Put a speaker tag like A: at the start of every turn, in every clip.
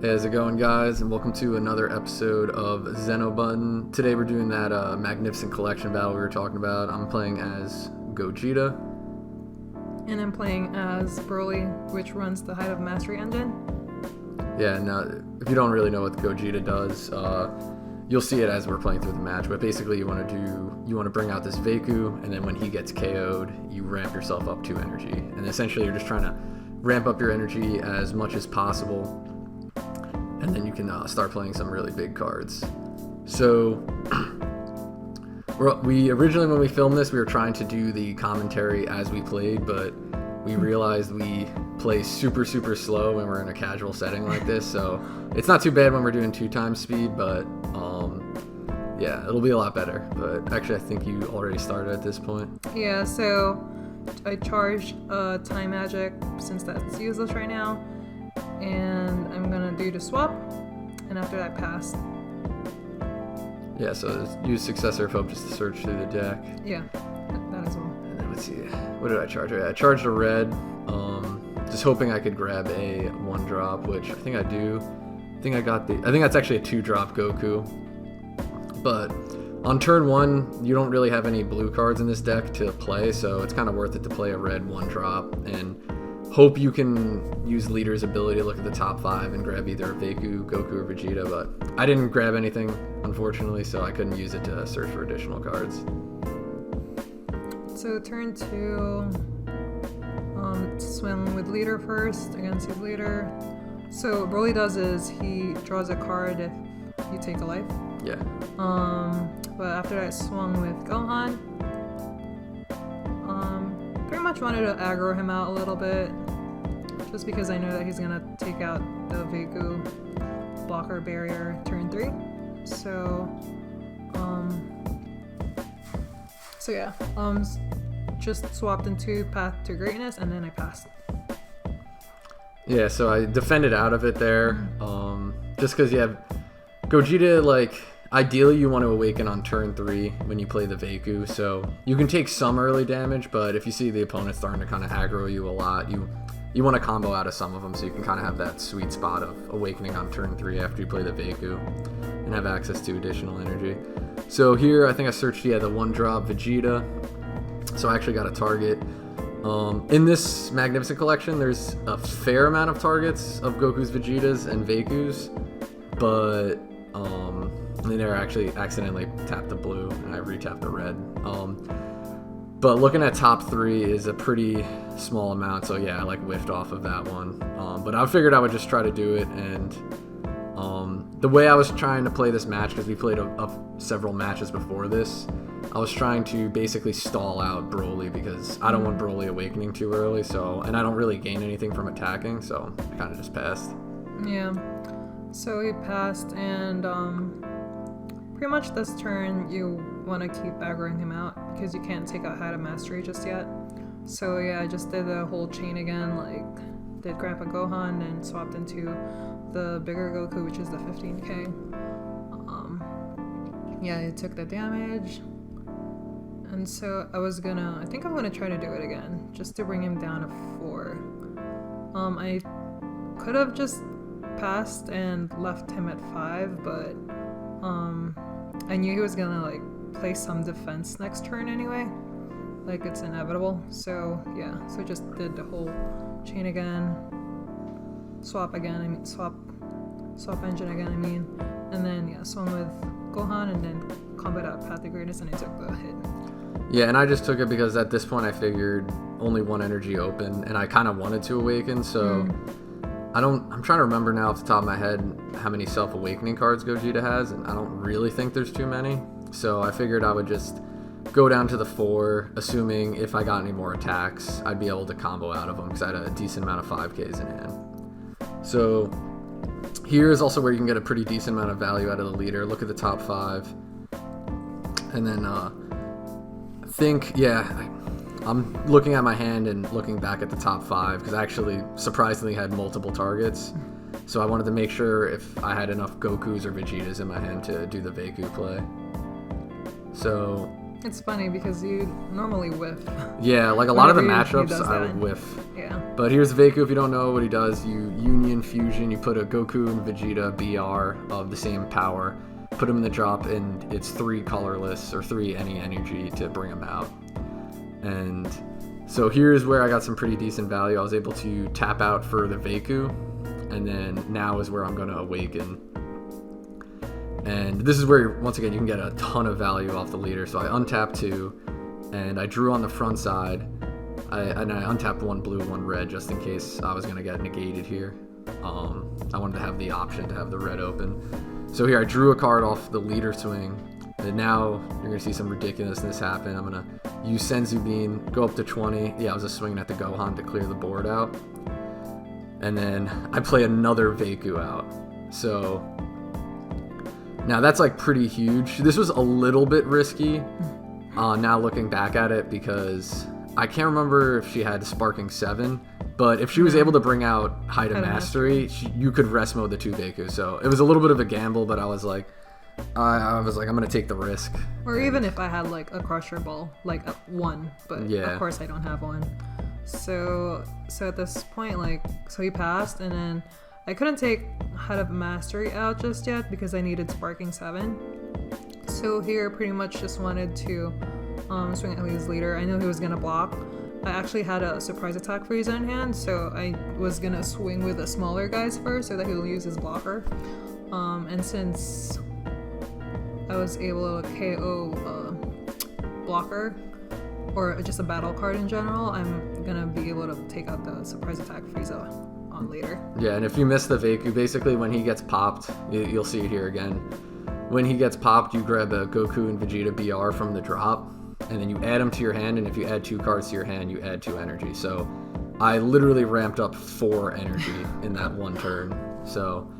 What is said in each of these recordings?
A: Hey, how's it going, guys? And welcome to another episode of Zen-Oh Button. Today we're doing that Magnificent Collection battle we were talking about. I'm playing as Gogeta.
B: And I'm playing as Broly, which runs the Height of Mastery engine.
A: Yeah, now if you don't really know what Gogeta does, you'll see it as we're playing through the match. But basically, you want to bring out this Vaku, and then when he gets KO'd, you ramp yourself up 2 energy. And essentially, you're just trying to ramp up your energy as much as possible. And then you can start playing some really big cards. So, we originally, when we filmed this, we were trying to do the commentary as we played, but we realized we play super slow when we're in a casual setting like this. So it's not too bad when we're doing 2 times speed, but yeah, it'll be a lot better. But actually, I think you already started at this point.
B: Yeah, so I charged Time Magic since that's useless right now. And I'm gonna do the swap, and after that pass.
A: Yeah, so use Successor of Hope just to search through the deck.
B: Yeah, that as well.
A: And then let's see, what did I charge? I charged a red, just hoping I could grab a 1-drop, which I think I do. I think that's actually a 2-drop Goku. But on turn 1, you don't really have any blue cards in this deck to play, so it's kind of worth it to play a red 1-drop and hope you can use Leader's ability to look at the top 5 and grab either Vaku, Goku, or Vegeta, but I didn't grab anything, unfortunately, so I couldn't use it to search for additional cards.
B: So turn 2, swim with Leader first against his Leader. So what Broly does is he draws a card if you take a life.
A: Yeah.
B: But after that, swung with Gohan. Pretty much wanted to aggro him out a little bit, just because I know that he's gonna take out the Vaku blocker barrier turn 3. So yeah, just swapped into Path to Greatness, and then I passed.
A: Yeah, so I defended out of it there, just because you have Gogeta, like, ideally you want to awaken on turn 3 when you play the Vaku, so you can take some early damage, but if you see the opponent starting to kind of aggro you a lot, you want to combo out of some of them so you can kind of have that sweet spot of awakening on turn 3 after you play the Vaku and have access to additional energy. So here I think I searched, the 1-drop Vegeta, so I actually got a target. In this Magnificent Collection, there's a fair amount of targets of Goku's, Vegetas, and Vakus, but and there I actually accidentally tapped the blue and I retapped the red. But looking at top 3 is a pretty small amount, so yeah, I like whiffed off of that one. But I figured I would just try to do it, and the way I was trying to play this match, because we played several matches before this, I was trying to basically stall out Broly because I don't want Broly awakening too early, and I don't really gain anything from attacking, so I kind of just passed.
B: Yeah, so he passed, and pretty much this turn you want to keep aggroing him out because you can't take out Height of Mastery just yet. So yeah, I just did the whole chain again, like did Grandpa Gohan and swapped into the bigger Goku, which is the 15k. Yeah, it took the damage, and so I think I'm gonna try to do it again just to bring him down to 4. I could have just passed and left him at 5, but I knew he was gonna like play some defense next turn anyway, like it's inevitable. So yeah, so just did the whole chain again, swap engine again, and then yeah, swung with Gohan and then combat out Path to Greatness, and I took the hit.
A: Yeah, and I just took it because at this point I figured only 1 energy open, and I kind of wanted to awaken, so I'm trying to remember now off the top of my head how many self-awakening cards Gogeta has, and I don't really think there's too many. So I figured I would just go down to the 4, assuming if I got any more attacks, I'd be able to combo out of them because I had a decent amount of 5Ks in hand. So here is also where you can get a pretty decent amount of value out of the Leader. Look at the top 5. And then I'm looking at my hand and looking back at the top 5 because I actually surprisingly had multiple targets. So I wanted to make sure if I had enough Gokus or Vegetas in my hand to do the Vaku play. So
B: It's funny because you normally whiff.
A: Yeah, like a lot of the
B: Whenever he
A: matchups,
B: does
A: I
B: that.
A: would whiff.
B: Yeah.
A: But here's Vaku. If you don't know what he does, you Union Fusion. You put a Goku and Vegeta BR of the same power, put them in the drop, and it's 3 colorless or 3 any energy to bring them out. And so here's where I got some pretty decent value. I was able to tap out for the Vaku, and then now is where I'm going to awaken. And this is where, once again, you can get a ton of value off the leader. So I untapped 2, and I drew on the front side. I untapped 1 blue, 1 red, just in case I was going to get negated here. I wanted to have the option to have the red open. So here I drew a card off the leader swing. And now you're going to see some ridiculousness happen. I'm going to use Senzu Bean, go up to 20. Yeah, I was just swinging at the Gohan to clear the board out. And then I play another Vaku out. So now that's like pretty huge. This was a little bit risky now looking back at it, because I can't remember if she had Sparking 7, but if she was able to bring out Haida Mastery, you could rest mode the 2 Vaku. So it was a little bit of a gamble, but I was like, I'm gonna take the risk.
B: Or even if I had like a Crusher Ball, like 1, but
A: Yeah.
B: of course I don't have one. So at this point, like, so he passed, and then I couldn't take Head of Mastery out just yet because I needed Sparking 7. So here pretty much just wanted to swing at his leader. I knew he was gonna block. I actually had a surprise attack Frieza in hand, so I was gonna swing with the smaller guys first so that he'll use his blocker. And since I was able to KO blocker, or just a battle card in general, I'm gonna be able to take out the surprise attack Frieza on later.
A: Yeah, and if you miss the Vaku, basically when he gets popped, you'll see it here again. When he gets popped, you grab a Goku and Vegeta BR from the drop, and then you add them to your hand, and if you add 2 cards to your hand, you add 2 energy. So I literally ramped up 4 energy in that one turn. So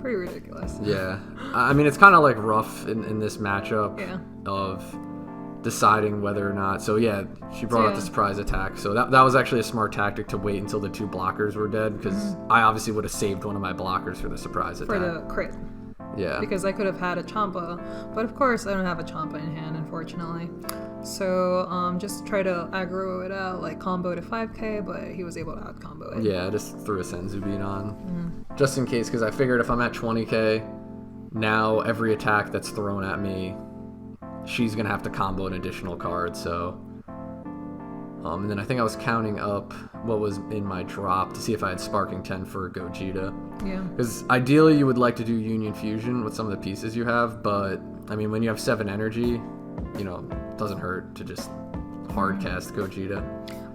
B: Pretty ridiculous.
A: yeah, I mean, it's kind of like rough in this matchup of deciding whether or not. So yeah, she brought out the surprise attack. So that was actually a smart tactic to wait until the 2 blockers were dead, because I obviously would have saved one of my blockers for the surprise attack.
B: For the crit.
A: Yeah.
B: Because I could have had a Champa, but of course I don't have a Champa in hand, unfortunately. So just try to aggro it out, like combo to 5k, but he was able to out combo it.
A: Yeah, I just threw a Senzu Bean on. Just in case, because I figured if I'm at 20k, now every attack that's thrown at me, she's going to have to combo an additional card, so... and then I think I was counting up what was in my drop to see if I had Sparking 10 for Gogeta.
B: Yeah.
A: Because ideally you would like to do Union Fusion with some of the pieces you have, but I mean, when you have 7 energy, you know, it doesn't hurt to just hard cast Gogeta.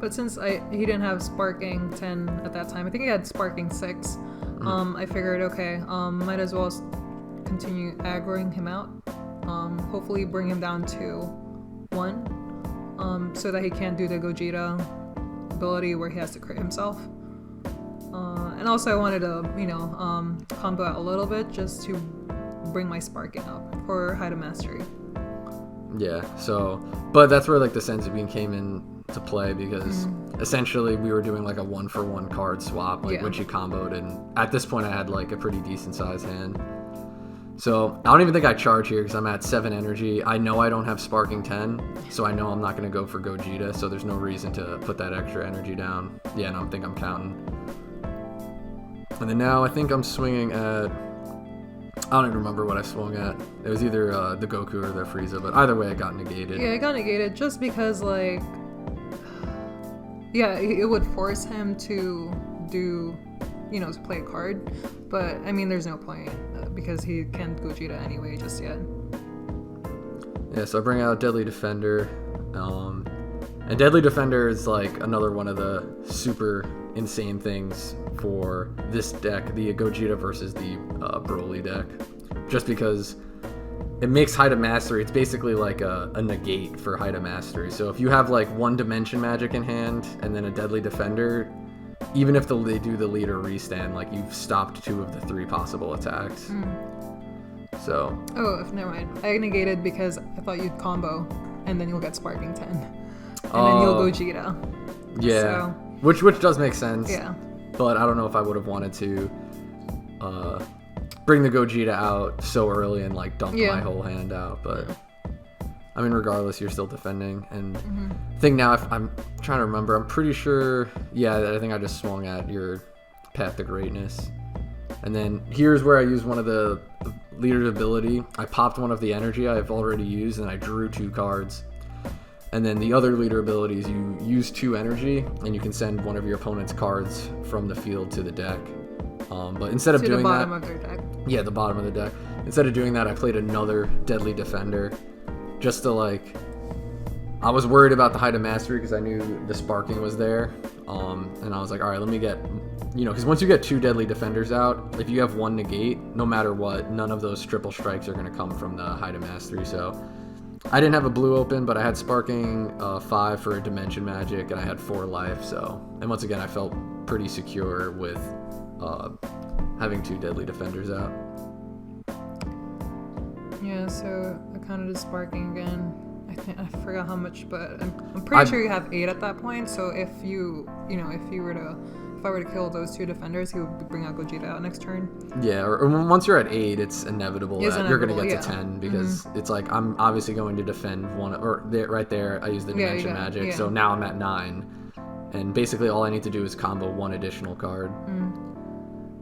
B: But since he didn't have Sparking 10 at that time, I think he had Sparking 6, I figured, okay, might as well continue aggroing him out. Hopefully bring him down to 1. So that he can't do the Gogeta ability where he has to crit himself. And also I wanted to, combo out a little bit just to bring my Sparking up for Haida Mastery.
A: Yeah, so, but that's where like the Senzu Bean came in to play, because essentially we were doing like a 1-for-1 card swap, like when she comboed, and at this point I had like a pretty decent sized hand. So I don't even think I charge here because I'm at 7 energy. I know I don't have Sparking 10, so I know I'm not going to go for Gogeta, so there's no reason to put that extra energy down. Yeah, no, I think I'm counting. And then now I think I'm swinging at... I don't even remember what I swung at. It was either the Goku or the Frieza, but either way it got negated.
B: Yeah, it got negated just because, like... Yeah, it would force him to do... to play a card, but I mean there's no point because he can't Gogeta anyway just yet.
A: Yeah, so I bring out Deadly Defender, and Deadly Defender is like another one of the super insane things for this deck, the Gogeta versus the Broly deck, just because it makes Haida Mastery, it's basically like a negate for Haida Mastery. So if you have like 1 Dimension Magic in hand and then a Deadly Defender, even if they do the leader restand, like you've stopped 2 of the 3 possible attacks. So.
B: Oh, never mind. I negated because I thought you'd combo, and then you'll get Sparking 10, and then you'll Gogeta.
A: Yeah.
B: So,
A: which does make sense.
B: Yeah.
A: But I don't know if I would have wanted to bring the Gogeta out so early and like dump my whole hand out. But I mean, regardless, you're still defending. And I think now, if I'm trying to remember, I'm pretty sure, yeah, I think I just swung at your Path to Greatness. And then here's where I used one of the leader's ability. I popped one of the energy I've already used, and I drew 2 cards. And then the other leader ability is you use 2 energy, and you can send one of your opponent's cards from the field to the deck. But instead of doing that,
B: the bottom of their deck.
A: Yeah, the bottom of the deck. Instead of doing that, I played another Deadly Defender, just to like. I was worried about the Height of Mastery because I knew the sparking was there, and I was like, all right, let me get, because once you get 2 Deadly Defenders out, if you have 1 negate, no matter what, none of those triple strikes are going to come from the Height of Mastery. So I didn't have a blue open, but I had sparking 5 for a Dimension Magic, and I had 4 life. So, and once again, I felt pretty secure with having 2 Deadly Defenders out.
B: Yeah, so I counted as sparking again. I forgot how much, but I'm pretty sure you have 8 at that point. So if I were to kill those 2 defenders, he would bring out Gogeta out next turn.
A: Yeah, or once you're at 8, it's inevitable that you're going to get to 10 because it's like I'm obviously going to defend one, or right there I use the Dimension Magic. So now I'm at 9, and basically all I need to do is combo 1 additional card.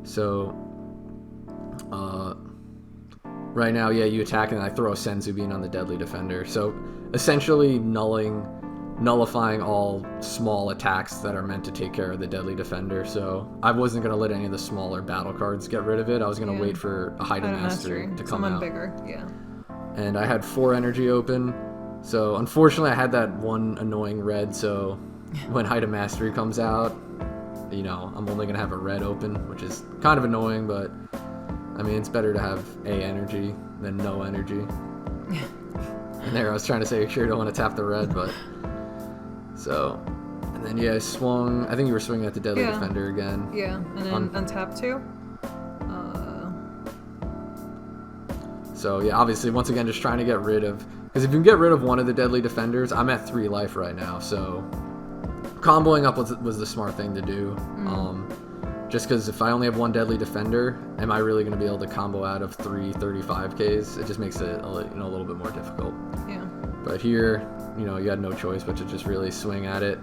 A: So right now, yeah, you attack and I throw a Senzu Bean on the Deadly Defender. So essentially nullifying all small attacks that are meant to take care of the Deadly Defender. So I wasn't going to let any of the smaller battle cards get rid of it. I was going to wait for a Height of Mastery to come
B: Someone
A: out.
B: bigger, yeah.
A: And I had 4 energy open. So unfortunately, I had that one annoying red. So when Height of Mastery comes out, I'm only going to have a red open, which is kind of annoying, but I mean, it's better to have A energy than no energy. And there I was trying to say, sure, you don't want to tap the red, but... So, and then, yeah, I swung... I think you were swinging at the Deadly Defender again.
B: Yeah, and then untap 2.
A: So, yeah, obviously, once again, just trying to get rid of... Because if you can get rid of one of the Deadly Defenders, I'm at 3 life right now, so... Comboing up was the smart thing to do. Just because if I only have 1 Deadly Defender, am I really going to be able to combo out of 3 35Ks? It just makes it a little bit more difficult.
B: Yeah.
A: But here, you had no choice but to just really swing at it.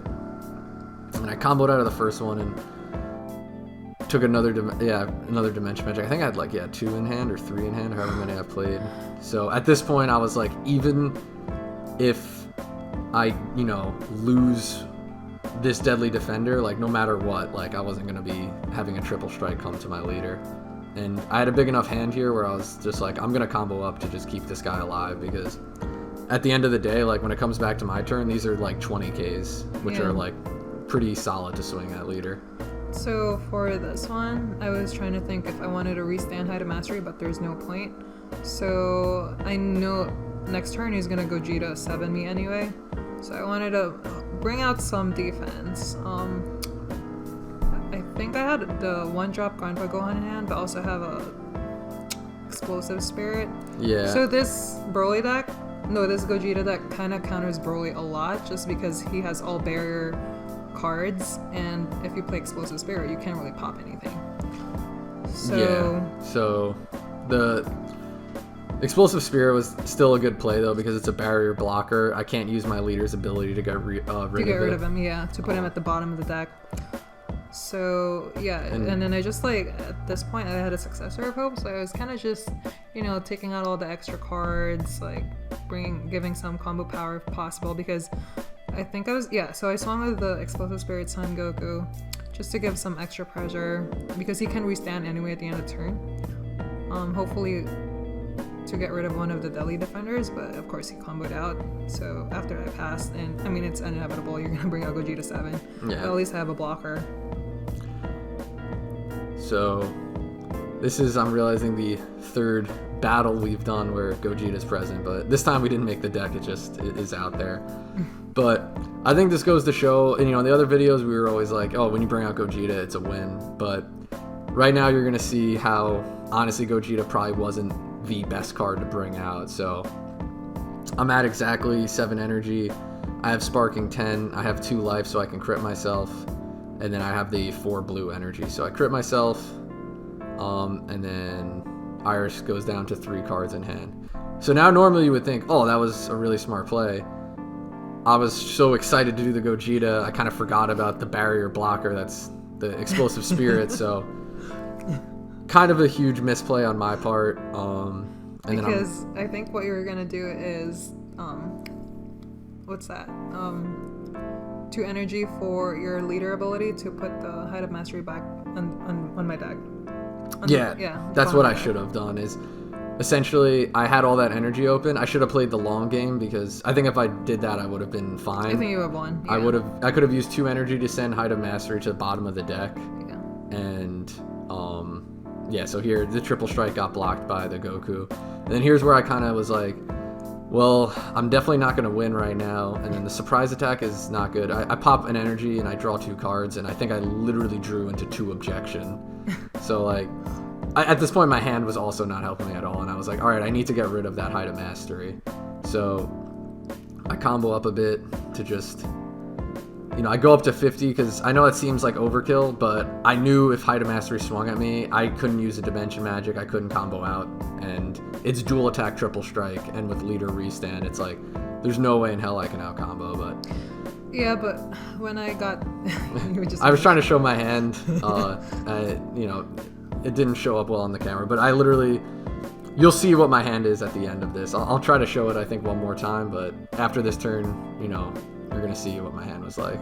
A: And I comboed out of the first one and took another Dimension Magic. I think I had 2 in hand or 3 in hand, however many I played. So at this point, I was like, even if I, lose this Deadly Defender, like no matter what, like I wasn't going to be having a triple strike come to my leader. And I had a big enough hand here where I was just like, I'm going to combo up to just keep this guy alive, because at the end of the day, like when it comes back to my turn, these are like 20Ks, which are like pretty solid to swing at leader.
B: So for this one, I was trying to think if I wanted to restand Height of Mastery, but there's no point. So I know next turn he's going to Gogeta 7 me anyway. So I wanted to bring out some defense. I think I had the 1-drop Grandpa Gohan in hand, but also have a Explosive Spirit.
A: Yeah.
B: So this Gogeta deck kind of counters Broly a lot, just because he has all barrier cards, and if you play Explosive Spirit, you can't really pop anything.
A: So the Explosive Spirit was still a good play, though, because it's a barrier blocker. I can't use my leader's ability to get rid of
B: him, to put him at the bottom of the deck. So, yeah, and then I just, at this point, I had a Successor of Hope, so I was kind of just, taking out all the extra cards, giving some combo power if possible, because I think so I swung with the Explosive Spirit Son Goku, just to give some extra pressure, because he can restand anyway at the end of the turn. Hopefully to get rid of one of the Deadly Defenders, but of course he comboed out. So after I passed, and I mean it's inevitable, you're gonna bring out Gogeta 7.
A: Yeah.
B: But at least I have a blocker.
A: So this is, I'm realizing, the 3rd battle we've done where Gogeta's present, but this time we didn't make the deck, it is out there. But I think this goes to show, and in the other videos we were always like, oh, when you bring out Gogeta, it's a win. But right now you're gonna see how honestly Gogeta probably wasn't the best card to bring out. So I'm at exactly 7 energy. I have sparking 10. I have 2 life, so I can crit myself. And then I have the 4 blue energy, so I crit myself. And then Iris goes down to 3 cards in hand. So now normally you would think, oh, that was a really smart play. I was so excited to do the Gogeta, I kind of forgot about the barrier blocker that's the explosive spirit, so kind of a huge misplay on my part.
B: Because I think what you were gonna do is, what's that? 2 energy for your leader ability to put the Height of Mastery back on my deck.
A: That's what I should have done. Is essentially I had all that energy open. I should have played the long game because I think if I did that, I would have been fine.
B: I think you would have won. Yeah.
A: I could have used 2 energy to send Height of Mastery to the bottom of the deck.
B: Yeah.
A: And so here the triple strike got blocked by the Goku. And then here's where I kind of was like, well, I'm definitely not going to win right now. And then the surprise attack is not good. I pop an energy and I draw 2 cards, and I think I literally drew into 2 objection. So like, at this point my hand was also not helping me at all, and I was like, all right, I need to get rid of that Height of Mastery. So I combo up a bit to just, I go up to 50 because I know it seems like overkill, but I knew if Height of Mastery swung at me, I couldn't use a Dimension Magic, I couldn't combo out, and it's dual attack triple strike, and with leader restand, it's like there's no way in hell I can out combo. But
B: yeah, but when I got
A: I was trying to show my hand, it didn't show up well on the camera, but I literally, you'll see what my hand is at the end of this. I'll try to show it, I think, one more time, but after this turn, you're gonna see what my hand was like.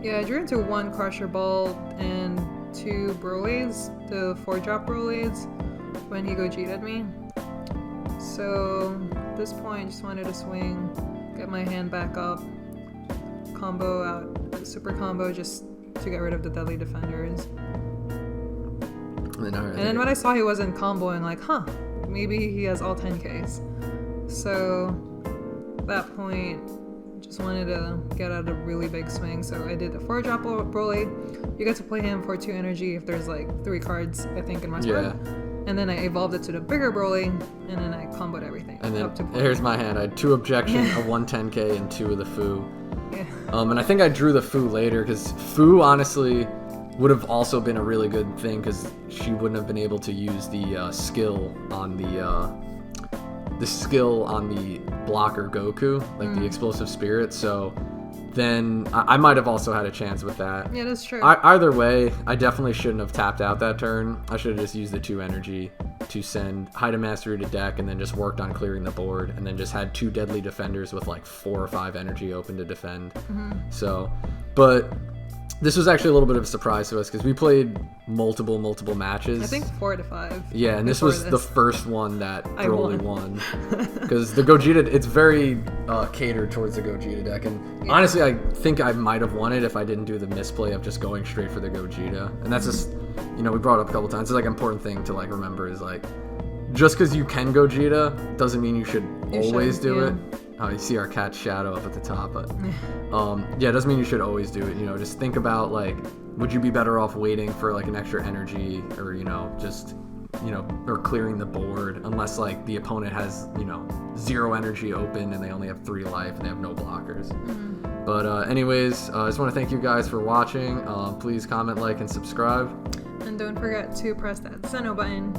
B: Yeah, I drew into 1 Crusher Ball and 2 Broly's, the 4-drop Broly's, when he Gogeta'd me. So at this point, just wanted to swing, get my hand back up, combo out, super combo just to get rid of the deadly defenders. And then when I saw he wasn't comboing, like, maybe he has all 10Ks. So at that point, just wanted to get out a really big swing. So I did a 4-drop Broly. You get to play him for 2 energy if there's like 3 cards, I think, in my spread. And then I evolved it to the bigger Broly, and then I comboed everything.
A: And then here's my hand. I had 2 objection, a 1 10K, and 2 of the Fu.
B: Yeah.
A: And I think I drew the Fu later because Fu honestly would have also been a really good thing because she wouldn't have been able to use the skill on the blocker Goku, like the explosive spirit. So then I might have also had a chance with that.
B: Yeah, that's true.
A: Either way, I definitely shouldn't have tapped out that turn. I should have just used the 2 energy to send Height of Mastery to deck, and then just worked on clearing the board, and then just had 2 deadly defenders with like 4 or 5 energy open to defend. So, but this was actually a little bit of a surprise to us because we played multiple matches.
B: I think 4 to 5.
A: Yeah, and this was the first one that Broly won. Because the Gogeta, it's very catered towards the Gogeta deck. And honestly, I think I might have won it if I didn't do the misplay of just going straight for the Gogeta. And that's just, we brought it up a couple times. It's like an important thing to like remember is like, just because you can Gogeta doesn't mean you should always do it. You see our cat's shadow up at the top, but it doesn't mean you should always do it. Just think about like, would you be better off waiting for like an extra energy, or or clearing the board, unless like the opponent has 0 energy open and they only have 3 life and they have no blockers. But anyways, I just want to thank you guys for watching. Please comment, like, and subscribe.
B: And don't forget to press that Zen-Oh button.